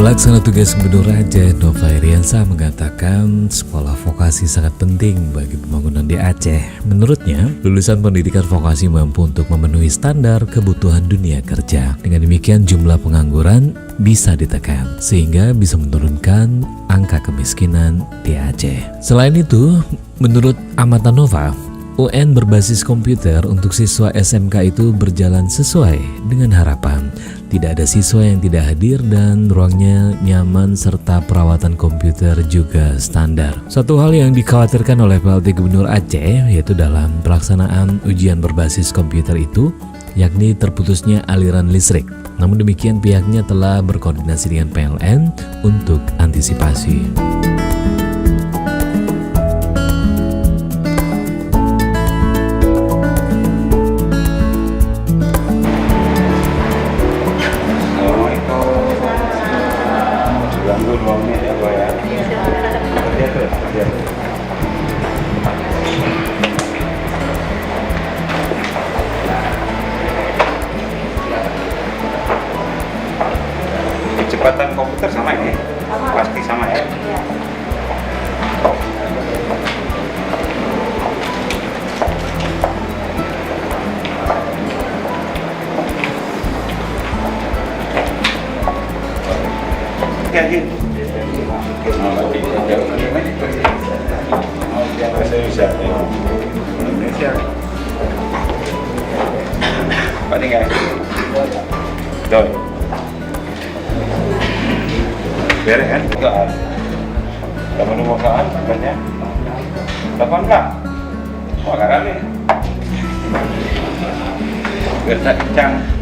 Pelaksana tugas Gubernur Aceh Nova Iriansyah mengatakan sekolah vokasi sangat penting bagi pembangunan di Aceh. Menurutnya, lulusan pendidikan vokasi mampu untuk memenuhi standar kebutuhan dunia kerja. Dengan demikian jumlah pengangguran bisa ditekan, sehingga bisa menurunkan angka kemiskinan di Aceh. Selain itu, menurut Amatan Nova, UN berbasis komputer untuk siswa SMK itu berjalan sesuai dengan harapan. Tidak ada siswa yang tidak hadir dan ruangnya nyaman serta perawatan komputer juga standar. Satu hal yang dikhawatirkan oleh PLT Gubernur Aceh yaitu dalam pelaksanaan ujian berbasis komputer itu, yakni terputusnya aliran listrik. Namun demikian pihaknya telah berkoordinasi dengan PLN untuk antisipasi. Kecepatan komputer sama ini? Sama. Pasti sama ya? Iya. Indonesia. Pak tinggal. Doi. Beres kan? Enggak. Kamu nunggu kapan? Banyak. 18. Wah, kali. Biar tak kencang.